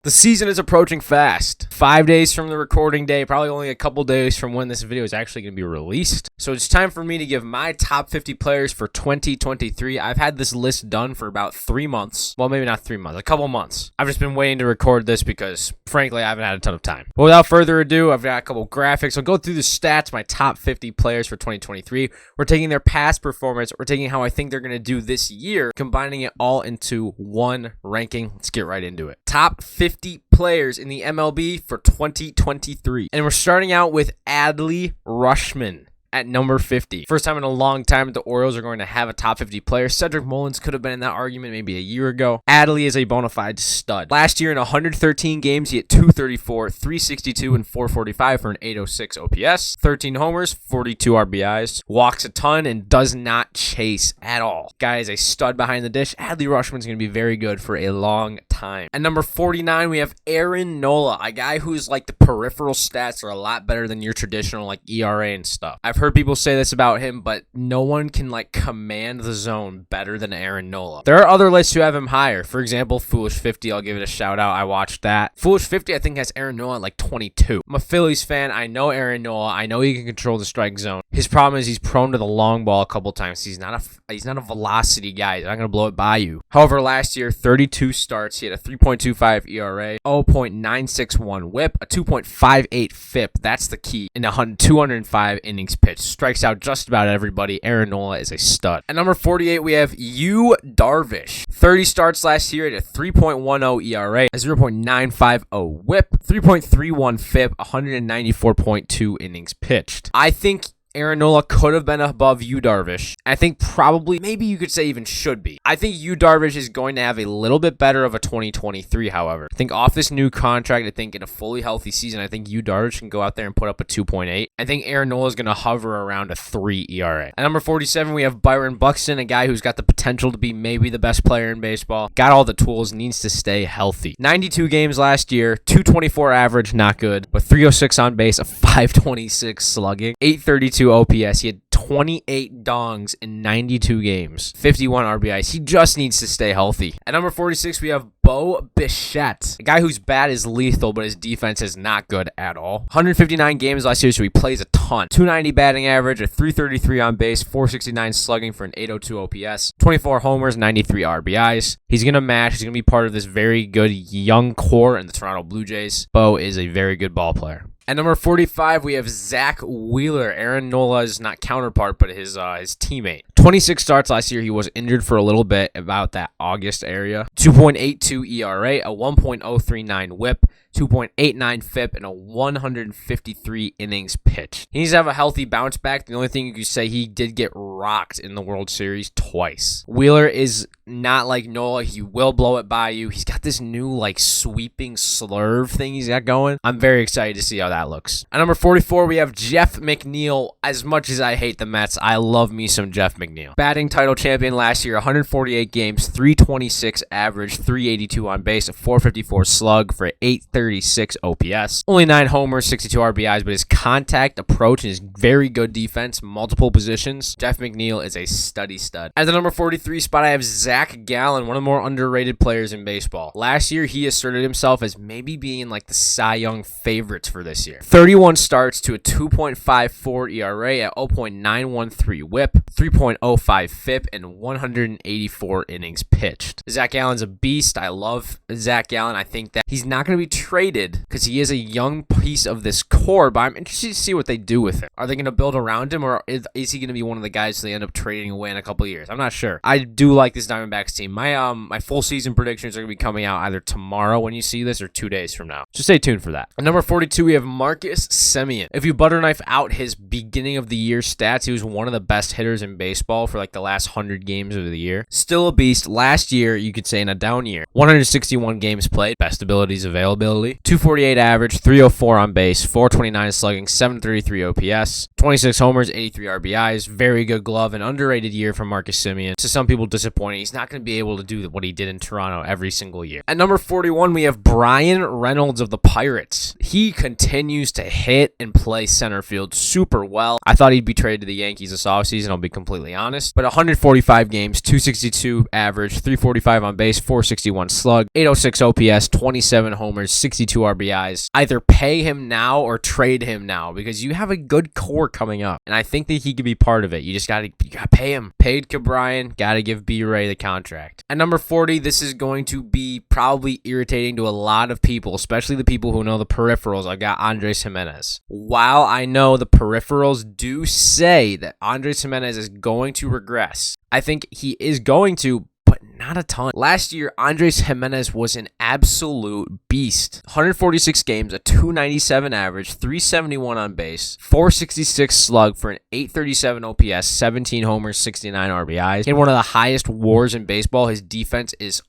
The season is approaching fast. 5 days from the recording day, probably only a couple days from when this video is actually going to be released. So it's time for me to give my top 50 players for 2023. I've had this list done for about 3 months. Well, maybe not 3 months, a couple months. I've just been waiting to record this because, frankly, I haven't had a ton of time. But without further ado, I've got a couple graphics. I'll go through the stats, my top 50 players for 2023. We're taking their past performance. We're taking how I think they're going to do this year, combining it all into one ranking. Let's get right into it. Top 50 players in the MLB for 2023. And we're starting out with ADLEY RUTSCHMAN at number 50. First time in a long time that the Orioles are going to have a top 50 player. Cedric Mullins could have been in that argument maybe a year ago. ADLEY is a bona fide stud. Last year in 113 games, he hit 234, 362, and 445 for an 806 OPS. 13 homers, 42 RBIs. Walks a ton and does not chase at all. Guy is a stud behind the dish. ADLEY RUTSCHMAN's going to be very good for a long time. At number 49, we have NOLA, a guy who's like the peripheral stats are a lot better than your traditional like ERA and stuff. I've heard people say this about him, but no one can like command the zone better than NOLA. There are other lists who have him higher. For example, Foolish 50, I'll give it a shout out. I watched that. Foolish 50, I think, has NOLA at like 22. I'm a Phillies fan. I know NOLA. I know he can control the strike zone. His problem is he's prone to the long ball a couple times. He's not a velocity guy. He's not going to blow it by you. However, last year, 32 starts. He had a 3.25 ERA, 0.961 whip, a 2.58 FIP. That's the key. In 205 innings pitched. Strikes out just about everybody. NOLA is a stud. At number 48, we have Yu Darvish. 30 starts last year at a 3.10 ERA, a 0.950 whip, 3.31 FIP, 194.2 innings pitched. I think NOLA could have been above Yu Darvish. I think probably, maybe you could say even should be. I think Yu Darvish is going to have a little bit better of a 2023, however. I think off this new contract, I think in a fully healthy season, I think Yu Darvish can go out there and put up a 2.8. I think NOLA is going to hover around a 3 ERA. At number 47, we have Byron Buxton, a guy who's got the potential to be maybe the best player in baseball. Got all the tools, needs to stay healthy. 92 games last year, 224 average, not good, but 306 on base, a 526 slugging, 832 OPS. He had 28 dongs in 92 games, 51 RBIs. He just needs to stay healthy. At number 46, we have Bo Bichette, a guy whose bat is lethal, but his defense is not good at all. 159 games last year, so he plays a ton. 290 batting average, a 333 on base, 469 slugging for an 802 OPS, 24 homers, 93 RBIs. He's going to match. He's going to be part of this very good young core in the Toronto Blue Jays. Bo is a very good ball player. At number 45, we have Zack Wheeler, NOLA's not counterpart, but his teammate. 26 starts last year. He was injured for a little bit, about that August area. 2.82 ERA, a 1.039 whip, 2.89 FIP, and a 153 innings pitched. He needs to have a healthy bounce back. The only thing you could say, he did get rocked in the World Series twice. Wheeler is not like NOLA. He will blow it by you. He's got this new like sweeping slurve thing he's got going. I'm very excited to see how that looks. At number 44, we have Jeff McNeil. As much as I hate the Mets, I love me some Jeff McNeil. Batting title champion last year, 148 games, 326 average, 382 on base, a 454 slug for 836 OPS. Only 9 homers, 62 RBIs, but his contact approach and his very good defense, multiple positions. Jeff McNeil is a stud. At the number 43 spot, I have Zach Gallen, one of the more underrated players in baseball. Last year, he asserted himself as maybe being like the Cy Young favorites for this year. 31 starts to a 2.54 ERA at 0.913 whip, 3.05 FIP, and 184 innings pitched. Zach Gallen's a beast. I love Zach Gallen. I think that he's not going to be traded because he is a young piece of this core, but I'm interested to see what they do with him. Are they going to build around him, or is he going to be one of the guys they end up trading away in a couple of years? I'm not sure. I do like this Diamondbacks team. My full season predictions are going to be coming out either tomorrow when you see this or 2 days from now. So stay tuned for that. At number 42, we have Marcus Semien. If you butter knife out his beginning of the year stats, he was one of the best hitters in baseball for like the last 100 games of the year. Still a beast. Last year, you could say in a down year, 161 games played, best abilities availability, 248 average, 304 on base, 429 slugging, 733 OPS, 26 homers, 83 RBIs. Very good glove. An underrated year from Marcus Semien. To some people, disappointing. He's not going to be able to do what he did in Toronto every single year. At number 41, we have BRYAN Reynolds of the Pirates. He continues continues to hit and play center field super well. I thought he'd be traded to the Yankees this offseason, I'll be completely honest. But 145 games, 262 average, 345 on base, 461 slug, 806 OPS, 27 homers, 62 RBIs. Either pay him now or trade him now because you have a good core coming up. And I think that he could be part of it. You just gotta pay him. Paid Brian, gotta give B-Ray the contract. At number 40, this is going to be probably irritating to a lot of people, especially the people who know the peripherals. I got Andres Gimenez. While I know the peripherals do say that Andres Gimenez is going to regress, I think he is going to, but not a ton. Last year, Andres Gimenez was an absolute beast. 146 games, a 297 average, 371 on base, 466 slug for an 837 OPS, 17 homers, 69 RBIs. In one of the highest WARs in baseball, his defense is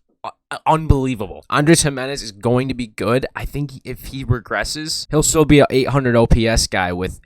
unbelievable. Andres Gimenez is going to be good. I think if he regresses, he'll still be an 800 OPS guy with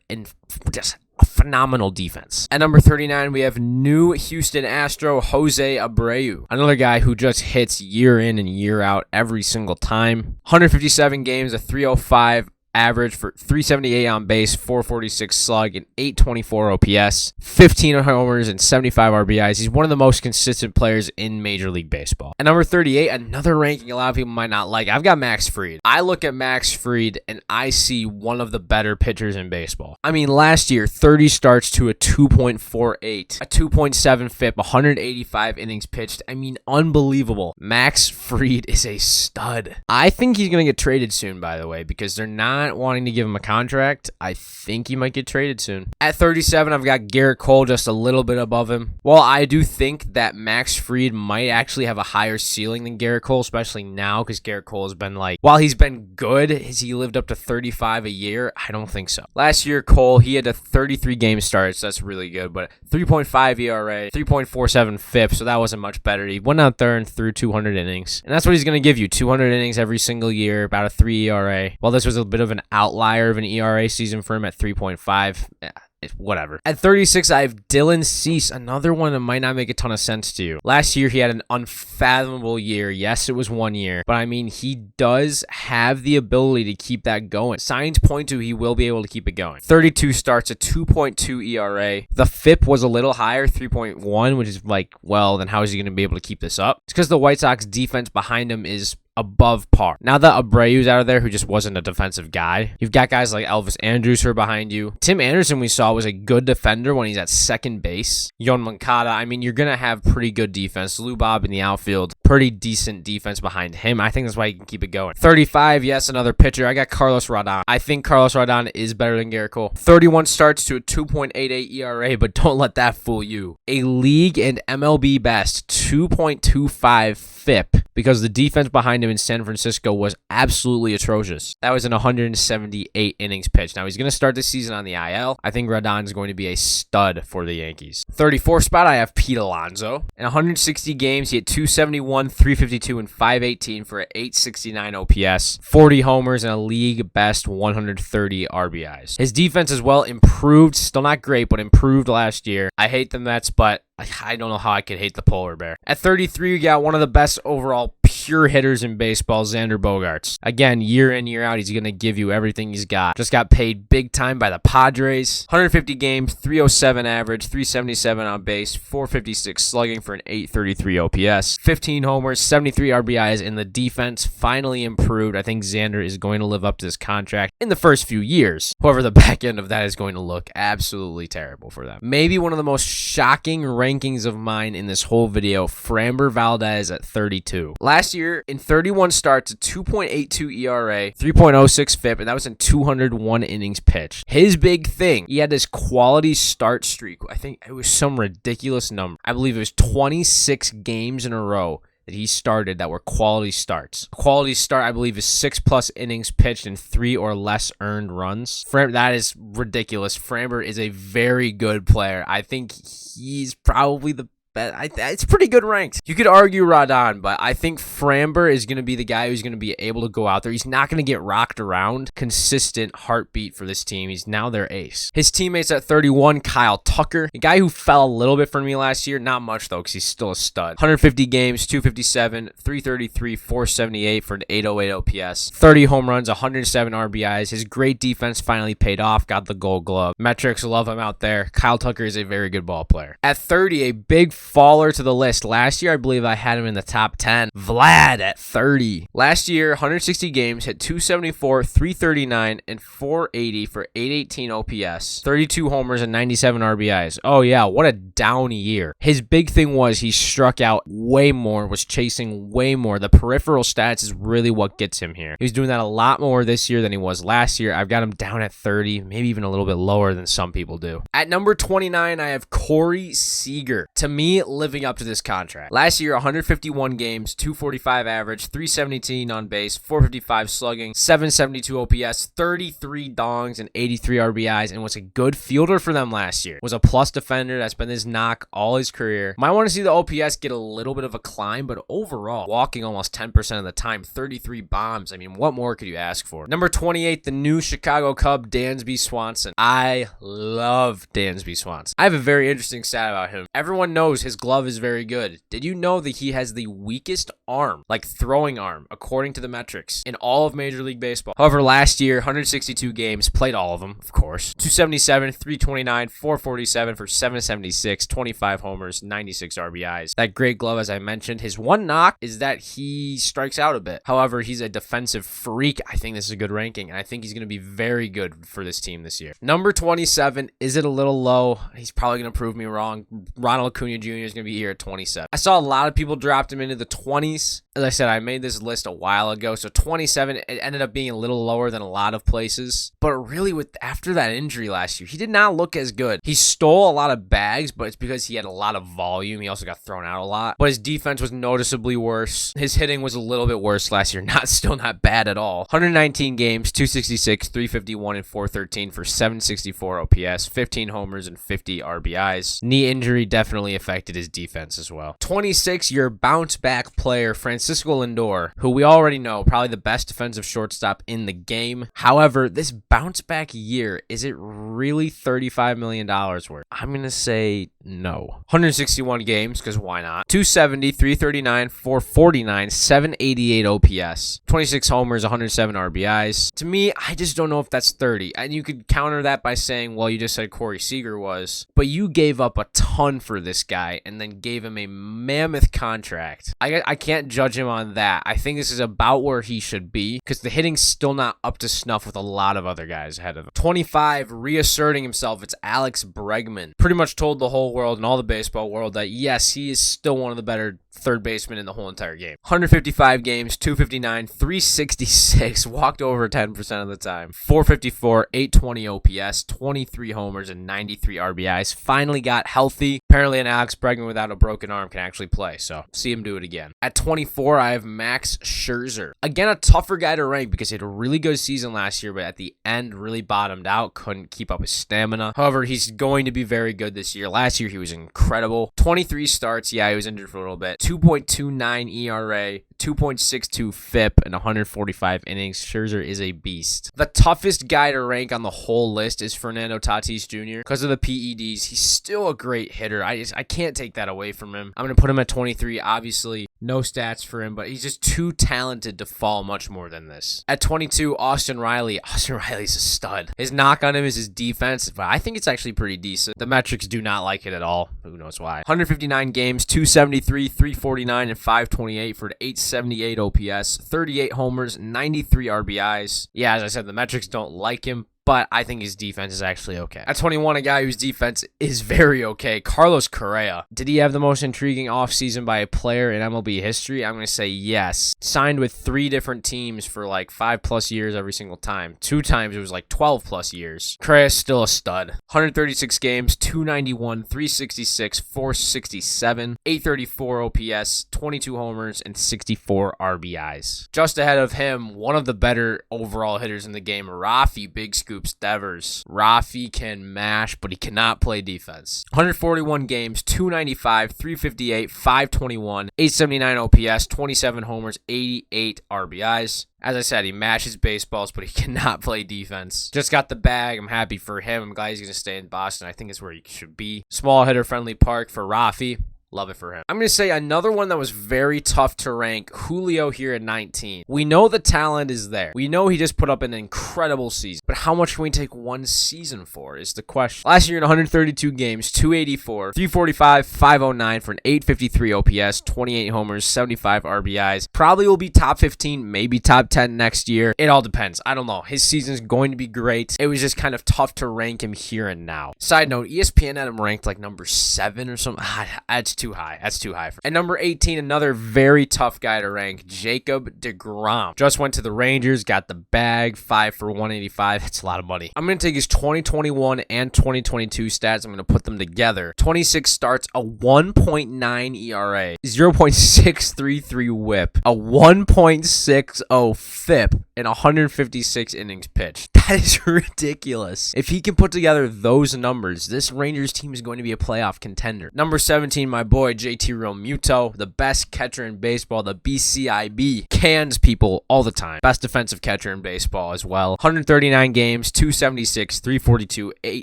just a phenomenal defense. At number 39, we have new Houston Astro Jose Abreu. Another guy who just hits year in and year out every single time. 157 games, a 305 average for 378 on base, 446 slug, and 824 OPS, 15 homers, and 75 RBIs. He's one of the most consistent players in Major League Baseball. At number 38, another ranking a lot of people might not like. I've got Max Fried. I look at Max Fried and I see one of the better pitchers in baseball. I mean, last year, 30 starts to a 2.48, a 2.7 FIP, 185 innings pitched. I mean, unbelievable. Max Fried is a stud. I think he's going to get traded soon, by the way, because they're not wanting to give him a contract. I think he might get traded soon. At 37, I've got Gerrit Cole just a little bit above him. Well, I do think that Max Fried might actually have a higher ceiling than Gerrit Cole, especially now because Gerrit Cole has been like, while he's been good, has he lived up to 35 a year? I don't think so. Last year, Cole, he had a 33 game starts. That's really good, but 3.5 ERA, 3.47 FIP, so that wasn't much better. He went out there and threw 200 innings, and that's what he's going to give you, 200 innings every single year, about a 3 ERA. Well, this was a bit of an outlier of an ERA season for him at 3.5. Yeah, whatever. At 36, I have Dylan Cease, another one that might not make a ton of sense to you. Last year, he had an unfathomable year. Yes, it was 1 year, but I mean, he does have the ability to keep that going. Signs point to he will be able to keep it going. 32 starts, a 2.2 ERA. The FIP was a little higher, 3.1, which is like, well, then how is he going to be able to keep this up? It's because the White Sox defense behind him is above par. Now that Abreu's out of there, who just wasn't a defensive guy, you've got guys like Elvis Andrus who are behind you. Tim Anderson, we saw, was a good defender when he's at second base. Yon Moncada, I mean, you're going to have pretty good defense. Lou Bob in the outfield, pretty decent defense behind him. I think that's why he can keep it going. 35, yes, another pitcher. I got Carlos Rodon. I think Carlos Rodon is better than Gerrit Cole. 31 starts to a 2.88 ERA, but don't let that fool you. A league and MLB best 2.25 FIP because the defense behind him in San Francisco was absolutely atrocious. That was in 178 innings pitched. Now he's going to start the season on the IL. I think Rodon is going to be a stud for the Yankees. 34th spot, I have Pete Alonso. In 160 games, he had 271, 352, and 518 for an 869 OPS, 40 homers, and a league best 130 RBIs. His defense as well improved. Still not great, but improved last year. I hate the Mets, but I don't know how I could hate the polar bear. At 33, we got one of the best overall pure hitters in baseball, Xander Bogaerts. Again, year in, year out, he's going to give you everything he's got. Just got paid big time by the Padres. 150 games, 307 average, 377 on base, 456 slugging for an 833 OPS, 15 homers, 73 RBIs, and the defense finally improved. I think Xander is going to live up to this contract in the first few years. However, the back end of that is going to look absolutely terrible for them. Maybe one of the most shocking rankings of mine in this whole video, Framber Valdez at 32. Last year, in 31 starts, a 2.82 ERA, 3.06 FIP, and that was in 201 innings pitched. His big thing, he had this quality start streak. I think it was some ridiculous number. I believe it was 26 games in a row that he started that were quality starts. Quality start, I believe, is 6+ innings pitched and 3 or less earned runs. That is ridiculous. Framber is a very good player. I think he's probably the It's pretty good ranked. You could argue Rodon, but I think FRAMBER is going to be the guy who's going to be able to go out there. He's not going to get rocked around. Consistent heartbeat for this team. He's now their ace. His teammates at 31, Kyle Tucker, a guy who fell a little bit for me last year. Not much, though, because he's still a stud. 150 games, 257, 333, 478 for an 808 OPS. 30 home runs, 107 RBIs. His great defense finally paid off. Got the Gold Glove. Metrics love him out there. Kyle Tucker is a very good ball player. At 30, a big faller to the list. Last year, I believe I had him in the top 10. VLAD at 30. Last year, 160 games, hit 274, 339, and 480 for 818 OPS. 32 homers and 97 RBIs. Oh yeah, what a down year. His big thing was he struck out way more, was chasing way more. The peripheral stats is really what gets him here. He's doing that a lot more this year than he was last year. I've got him down at 30, maybe even a little bit lower than some people do. At number 29, I have Corey Seager. To me, living up to this contract. Last year, 151 games, 245 average, 317 on base, 455 slugging, 772 OPS, 33 dongs, and 83 RBIs, and was a good fielder for them last year. Was a plus defender. That's been his knock all his career. Might want to see the OPS get a little bit of a climb, but overall, walking almost 10% of the time, 33 bombs. I mean, what more could you ask for? Number 28, the new Chicago Cub, DANSBY Swanson. I love DANSBY Swanson. I have a very interesting stat about him. Everyone knows his glove is very good. Did you know that he has the weakest arm, like throwing arm, according to the metrics, in all of Major League Baseball? However, last year, 162 games, played all of them, of course. 277, 329, 447 for 776, 25 homers, 96 RBIs. That great glove, as I mentioned. His one knock is that he strikes out a bit. However, he's a defensive freak. I think this is a good ranking, and I think he's going to be very good for this team this year. Number 27, is it a little low? He's probably going to prove me wrong. Ronald Acuna Jr. is going to be here at 27. I saw a lot of people dropped him into the 20s. As I said, I made this list a while ago, so 27, it ended up being a little lower than a lot of places. But really, after that injury last year, he did not look as good. He stole a lot of bags, but it's because he had a lot of volume. He also got thrown out a lot. But his defense was noticeably worse. His hitting was a little bit worse last year. Still not bad at all. 119 games, 266, 351, and 413 for 764 OPS, 15 homers, and 50 RBIs. Knee injury definitely affected his defense as well. 26, your bounce back player, Francisco Lindor, who we already know, probably the best defensive shortstop in the game. However, this bounce back year, is it really $35 million worth? I'm going to say no. 161 games, because why not? 270, 339, 449, 788 OPS, 26 homers, 107 RBIs. To me, I just don't know if that's 30. And you could counter that by saying, well, you just said Corey Seager was, but you gave up a ton for this guy and then gave him a mammoth contract. I can't judge him on that. I think this is about where he should be because the hitting's still not up to snuff with a lot of other guys ahead of him. 25, reasserting himself. It's Alex Bregman. Pretty much told the whole world and all the baseball world that yes, he is still one of the better third baseman in the whole entire game. 155 games, 259, 366, walked over 10% of the time. 454, 820 OPS, 23 homers, and 93 RBIs. Finally got healthy. Apparently an Alex Bregman without a broken arm can actually play, so see him do it again. At 24, I have Max Scherzer. Again, a tougher guy to rank because he had a really good season last year, but at the end really bottomed out, couldn't keep up his stamina. However, he's going to be very good this year. Last year, he was incredible. 23 starts. Yeah, he was injured for a little bit. 2.29 ERA, 2.62 FIP, and 145 innings. Scherzer is a beast. The toughest guy to rank on the whole list is Fernando Tatis Jr. Because of the PEDs, he's still a great hitter. I can't take that away from him. I'm going to put him at 23. Obviously, no stats for him, but he's just too talented to fall much more than this. At 22, Austin Riley. Austin Riley's a stud. His knock on him is his defense, but I think it's actually pretty decent. The metrics do not like it at all. Who knows why? 159 games, 273, 349, and 528 for 878 OPS, 38 homers, 93 RBIs. Yeah, as I said, the metrics don't like him, but I think his defense is actually okay. At 21, a guy whose defense is very okay, Carlos Correa. Did he have the most intriguing offseason by a player in MLB history? I'm going to say yes. Signed with 3 different teams for like 5+ years every single time. 2 times it was like 12+ years. Correa's still a stud. 136 games, 291, 366, 467, 834 OPS, 22 homers, and 64 RBIs. Just ahead of him, one of the better overall hitters in the game, Rafi Big Scoop Coops Devers. Rafi can mash, but he cannot play defense. 141 games, 295, 358, 521, 879 OPS, 27 homers, 88 RBIs. As I said, he mashes baseballs, but he cannot play defense. Just got the bag. I'm happy for him. I'm glad he's going to stay in Boston. I think it's where he should be. Small hitter-friendly park for Rafi. Love it for him. I'm going to say another one that was very tough to rank, Julio here at 19. We know the talent is there. We know he just put up an incredible season. But how much can we take one season for is the question. Last year in 132 games, 284, 345, 509 for an 853 OPS, 28 homers, 75 RBIs. Probably will be top 15, maybe top 10 next year. It all depends. I don't know. His season is going to be great. It was just kind of tough to rank him here and now. Side note, ESPN had him ranked like number 7 or something. That's too high. That's too high. And number 18, another very tough guy to rank, Jacob deGrom. Just went to the Rangers, got the bag, 5 for 185. That's a lot of money. I'm going to take his 2021 and 2022 stats. I'm going to put them together. 26 starts, a 1.9 ERA, 0.633 whip, a 1.60 FIP, and 156 innings pitched. That is ridiculous. If he can put together those numbers, this Rangers team is going to be a playoff contender. Number 17, my boy, JT Realmuto, the best catcher in baseball, the BCIB, cans people all the time. Best defensive catcher in baseball as well. 139 games, 276, 342,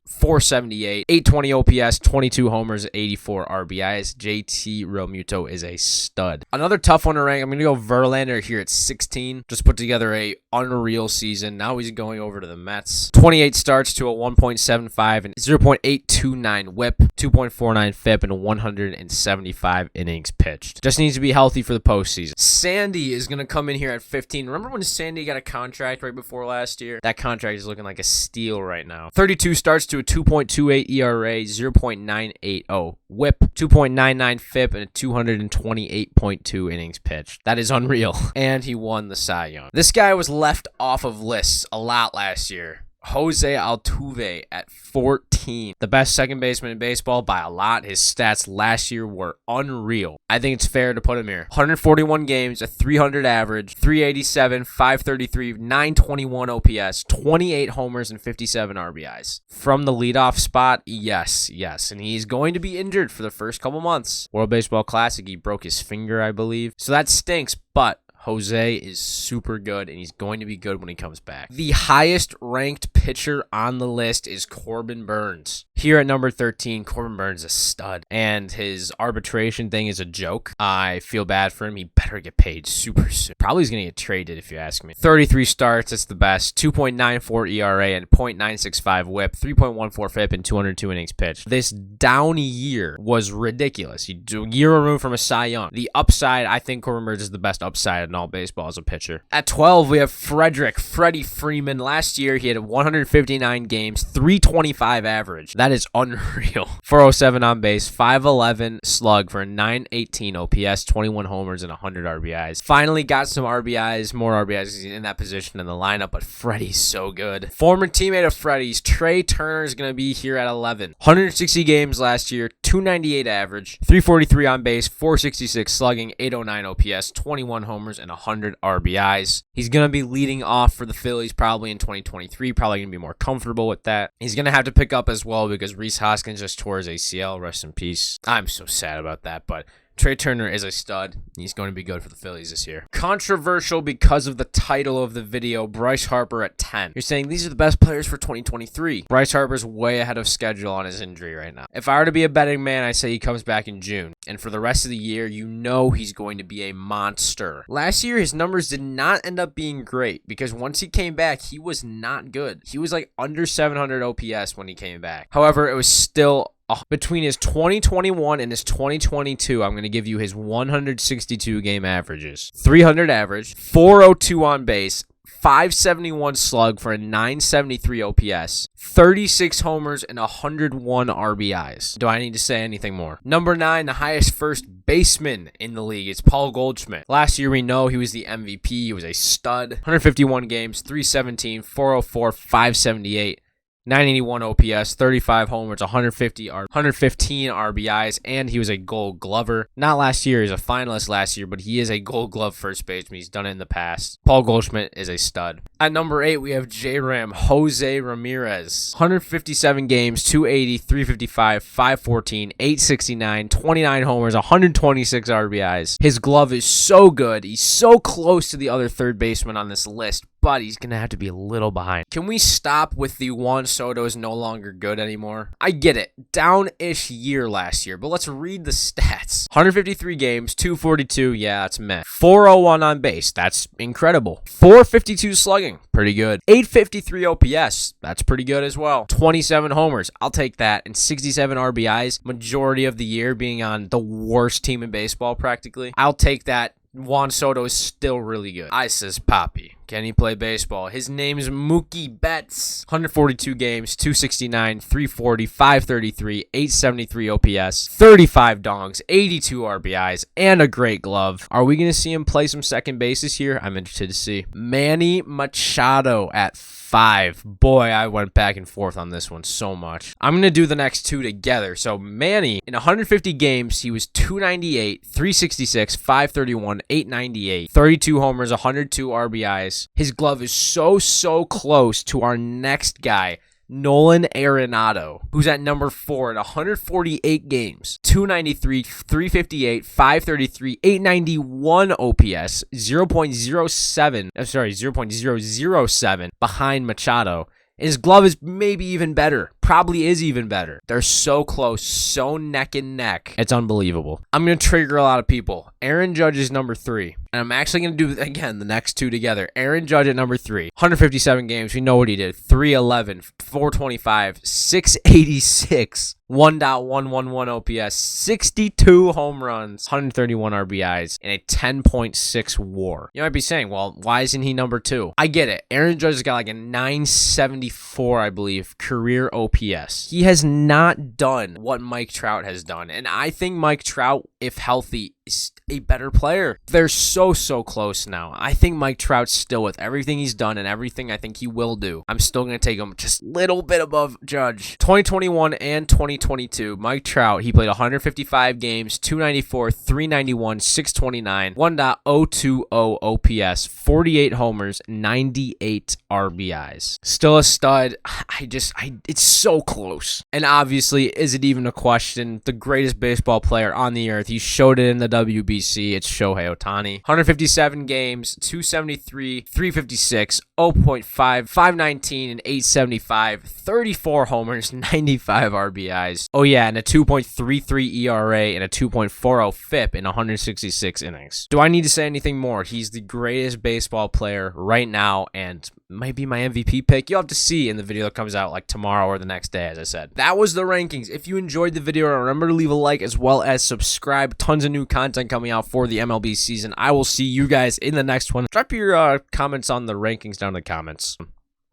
478, 820 OPS, 22 homers, 84 RBIs. JT Realmuto is a stud. Another tough one to rank, I'm going to go Verlander here at 16. Just put together a unreal season. Now he's going over to the Mets. 28 starts to a 1.75 and 0.829 whip, 2.49 FIP, and 175 innings pitched. Just needs to be healthy for the postseason. Sandy is going to come in here at 15. Remember when Sandy got a contract right before last year? That contract is looking like a steal right now. 32 starts to a 2.28 ERA, 0.980 whip, 2.99 FIP, and a 228.2 innings pitched. That is unreal. And he won the Cy Young. This guy was left off of lists a lot last year. Jose Altuve at 14. The best second baseman in baseball by a lot. His stats last year were unreal. I think it's fair to put him here. 141 games, a 300 average, 387, 533, 921 OPS, 28 homers, and 57 RBIs. From the leadoff spot, yes. And he's going to be injured for the first couple months. World Baseball Classic, he broke his finger, I believe. So that stinks, but Jose is super good, and he's going to be good when he comes back. The highest ranked pitcher on the list is Corbin Burnes. Here at number 13, Corbin Burnes is a stud, and his arbitration thing is a joke. I feel bad for him. He better get paid super soon. Probably he's going to get traded if you ask me. 33 starts, that's the best. 2.94 ERA and 0.965 whip, 3.14 FIP, and 202 innings pitched. This down year was ridiculous. You do a year removed from a Cy Young. The upside, I think Corbin Burnes is the best upside in all baseball as a pitcher. At 12, we have Freddie Freeman. Last year, he had 159 games, 325 average. That is unreal. 407 on base, 511 slug for a 918 OPS, 21 homers, and 100 RBIs. Finally got some RBIs, more RBIs in that position in the lineup, but Freddie's so good. Former teammate of Freddie's, Trey Turner, is going to be here at 11. 160 games last year, 298 average, 343 on base, 466 slugging, 809 OPS, 21 homers, and 100 RBIs. He's going to be leading off for the Phillies probably in 2023, probably going to be more comfortable with that. He's going to have to pick up as well because Rhys Hoskins just tore his ACL. Rest in peace. I'm so sad about that, but Trey Turner is a stud. He's going to be good for the Phillies this year. Controversial because of the title of the video, Bryce Harper at 10. You're saying these are the best players for 2023. Bryce Harper's way ahead of schedule on his injury right now. If I were to be a betting man, I say he comes back in June. And for the rest of the year, you know he's going to be a monster. Last year, his numbers did not end up being great because once he came back, he was not good. He was like under 700 OPS when he came back. However, it was still between his 2021 and his 2022, I'm going to give you his 162 game averages. 300 average, 402 on base, 571 slug for a 973 OPS, 36 homers, and 101 RBIs. Do I need to say anything more? Number 9, the highest first baseman in the league is Paul Goldschmidt. Last year, we know he was the MVP. He was a stud. 151 games, 317, 404, 578. 981 OPS, 35 homers, 115 RBIs, and he was a Gold Glover. Not last year, he was a finalist last year, but he is a Gold Glove first baseman. He's done it in the past. Paul Goldschmidt is a stud. At number 8, we have J-Ram, Jose Ramirez. 157 games, 280, 355, 514, 869, 29 homers, 126 RBIs. His glove is so good. He's so close to the other third baseman on this list, but he's going to have to be a little behind. Can we stop with the Juan Soto is no longer good anymore? I get it. Down-ish year last year, but let's read the stats. 153 games, 242, yeah, that's meh. 401 on base, that's incredible. 452 slugging, pretty good. 853 OPS, that's pretty good as well. 27 homers, I'll take that. And 67 RBIs, majority of the year being on the worst team in baseball practically. I'll take that. Juan Soto is still really good. I says Poppy. Can he play baseball? His name's Mookie Betts. 142 games, 269, 340, 533, 873 OPS, 35 dongs, 82 RBIs, and a great glove. Are we going to see him play some second base this year? I'm interested to see. Manny Machado at 5. Boy, I went back and forth on this one so much. I'm going to do the next two together. So Manny, in 150 games, he was 298, 366, 531, 898, 32 homers, 102 RBIs. His glove is so close to our next guy, Nolan Arenado, who's at number 4 at 148 games, 293, 358, 533, 891 OPS, 0.007 behind Machado. His glove is maybe even better. Probably is even better. They're so close, so neck and neck. It's unbelievable. I'm going to trigger a lot of people. Aaron Judge is number 3. And I'm actually going to do, again, the next two together. Aaron Judge at number 3. 157 games. We know what he did. 311, 425, 686, 1.111 OPS, 62 home runs, 131 RBIs, and a 10.6 WAR. You might be saying, well, why isn't he number 2? I get it. Aaron Judge has got like a 974, I believe, career OPS. He has not done what Mike Trout has done. And I think Mike Trout, if healthy, is a better player. They're so close now. I think Mike Trout still, with everything he's done and everything I think he will do, I'm still going to take him just a little bit above Judge. 2021 and 2022, Mike Trout, he played 155 games, 294, 391, 629, 1.020 OPS, 48 homers, 98 RBIs. Still a stud. It's so close. And obviously, is it even a question? The greatest baseball player on the earth. He showed it in the WBC. It's Shohei Ohtani. 157 games, 273, 356, 0.5, 519, and 875. 34 homers, 95 RBIs. Oh yeah, and a 2.33 ERA and a 2.40 FIP in 166 innings. Do I need to say anything more? He's the greatest baseball player right now and might be my MVP pick. You'll have to see in the video that comes out like tomorrow or the next day, as I said. That was the rankings. If you enjoyed the video, remember to leave a like as well as subscribe. Tons of new content coming out for the MLB season. I will see you guys in the next one. Drop your comments on the rankings down in the comments.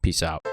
Peace out.